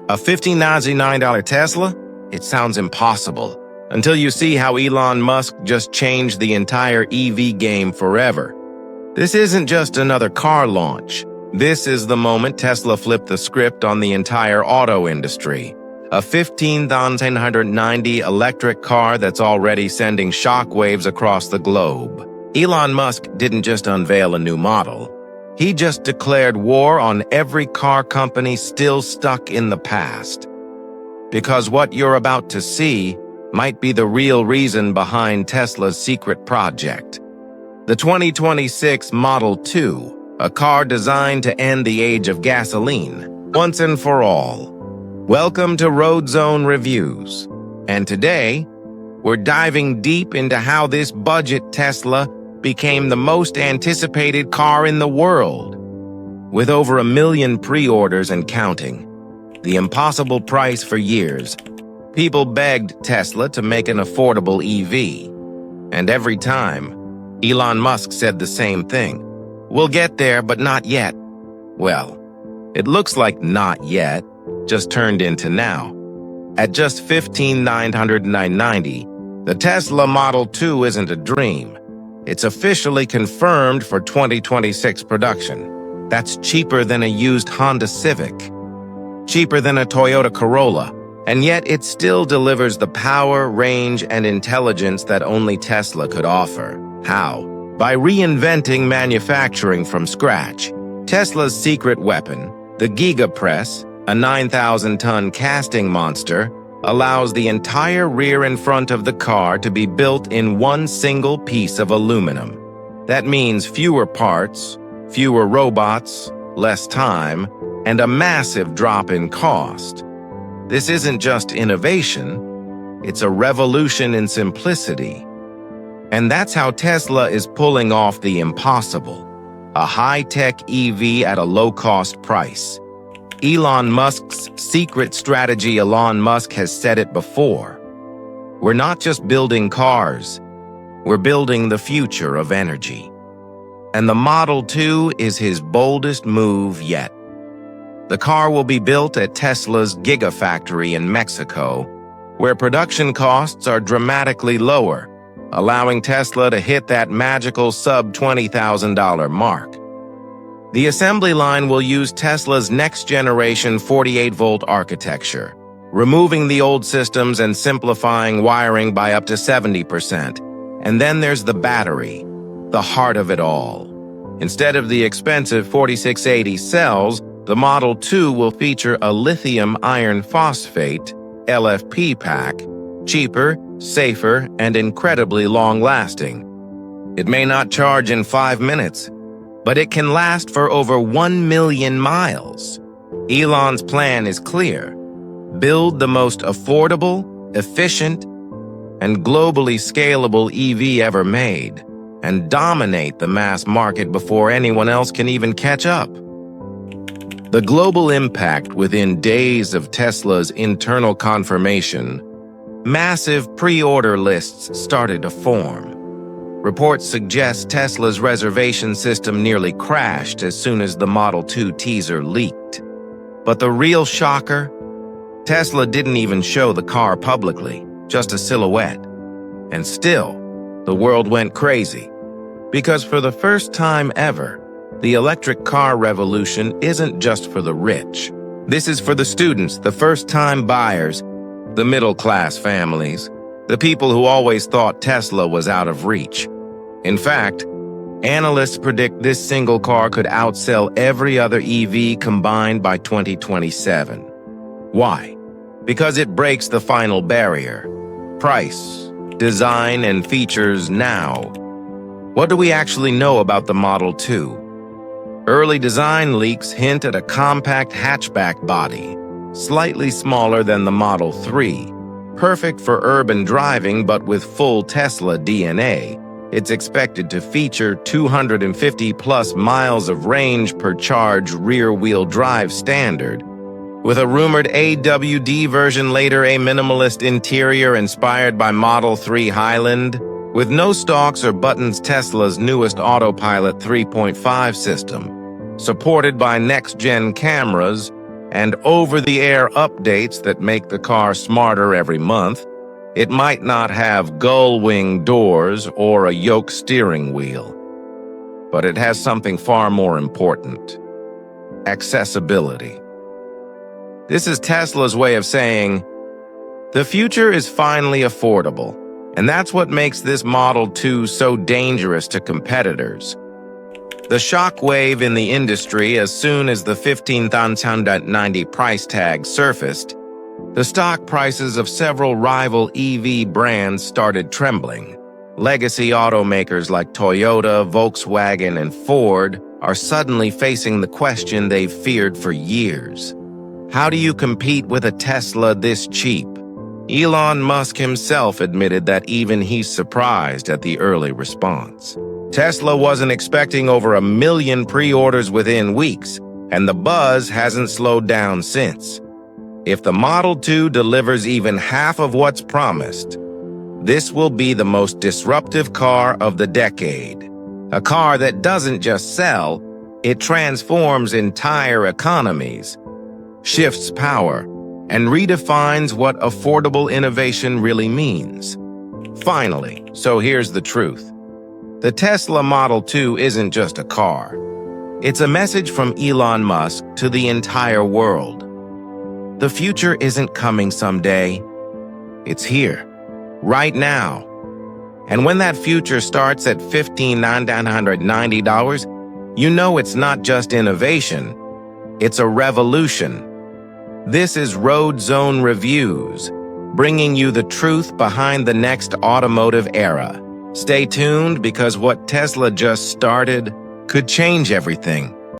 A $1,599 Tesla? It sounds impossible, until you see how Elon Musk just changed the entire EV game forever. This isn't just another car launch. This is the moment Tesla flipped the script on the entire auto industry. A 15,990 electric car that's already sending shockwaves across the globe. Elon Musk didn't just unveil a new model. He just declared war on every car company still stuck in the past. Because what you're about to see might be the real reason behind Tesla's secret project. The 2026 Model 2, a car designed to end the age of gasoline, once and for all. Welcome to Road Zone Reviews. And today, we're diving deep into how this budget Tesla became the most anticipated car in the world. With over 1 million pre-orders and counting, the impossible price for years, people begged Tesla to make an affordable EV. And every time, Elon Musk said the same thing. We'll get there, but not yet. Well, it looks like not yet just turned into now. At just $15,990, the Tesla Model 2 isn't a dream. It's officially confirmed for 2026 production. That's cheaper than a used Honda Civic, cheaper than a Toyota Corolla, and yet it still delivers the power, range, and intelligence that only Tesla could offer. How? By reinventing manufacturing from scratch. Tesla's secret weapon, the Giga Press, a 9,000-ton casting monster, allows the entire rear and front of the car to be built in one single piece of aluminum. That means fewer parts, fewer robots, less time, and a massive drop in cost. This isn't just innovation, it's a revolution in simplicity. And that's how Tesla is pulling off the impossible, a high-tech EV at a low-cost price. Elon Musk's secret strategy. Elon Musk has said it before. We're not just building cars, we're building the future of energy. And the Model 2 is his boldest move yet. The car will be built at Tesla's Gigafactory in Mexico, where production costs are dramatically lower, allowing Tesla to hit that magical sub-$20,000 mark. The assembly line will use Tesla's next-generation 48-volt architecture, removing the old systems and simplifying wiring by up to 70%. And then there's the battery, the heart of it all. Instead of the expensive 4680 cells, the Model 2 will feature a lithium iron phosphate LFP pack, cheaper, safer, and incredibly long-lasting. It may not charge in 5 minutes, but it can last for over 1 million miles. Elon's plan is clear. Build the most affordable, efficient, and globally scalable EV ever made, and dominate the mass market before anyone else can even catch up. The global impact within days of Tesla's internal confirmation, massive pre-order lists started to form. Reports suggest Tesla's reservation system nearly crashed as soon as the Model 2 teaser leaked. But the real shocker? Tesla didn't even show the car publicly, just a silhouette. And still, the world went crazy. Because for the first time ever, the electric car revolution isn't just for the rich. This is for the students, the first-time buyers, the middle-class families, the people who always thought Tesla was out of reach. In fact, analysts predict this single car could outsell every other EV combined by 2027. Why? Because it breaks the final barrier: price, design, and features now. What do we actually know about the Model 2? Early design leaks hint at a compact hatchback body, slightly smaller than the Model 3. Perfect for urban driving, but with full Tesla DNA. It's expected to feature 250-plus miles of range per charge rear-wheel drive standard, with a rumored AWD version later, a minimalist interior inspired by Model 3 Highland, with no stalks or buttons. Tesla's newest Autopilot 3.5 system, supported by next-gen cameras, and over-the-air updates that make the car smarter every month. It might not have gull-wing doors or a yoke steering wheel, but it has something far more important: accessibility. This is Tesla's way of saying, the future is finally affordable, and that's what makes this Model 2 so dangerous to competitors. The shockwave in the industry as soon as the $15,990 price tag surfaced, the stock prices of several rival EV brands started trembling. Legacy automakers like Toyota, Volkswagen, and Ford are suddenly facing the question they've feared for years. How do you compete with a Tesla this cheap? Elon Musk himself admitted that even he's surprised at the early response. Tesla wasn't expecting over 1 million pre-orders within weeks, and the buzz hasn't slowed down since. If the Model 2 delivers even half of what's promised, this will be the most disruptive car of the decade. A car that doesn't just sell, it transforms entire economies, shifts power, and redefines what affordable innovation really means. Finally, so here's the truth. The Tesla Model 2 isn't just a car. It's a message from Elon Musk to the entire world. The future isn't coming someday. It's here, right now. And when that future starts at $15,990, you know it's not just innovation, it's a revolution. This is Road Zone Reviews, bringing you the truth behind the next automotive era. Stay tuned because what Tesla just started could change everything.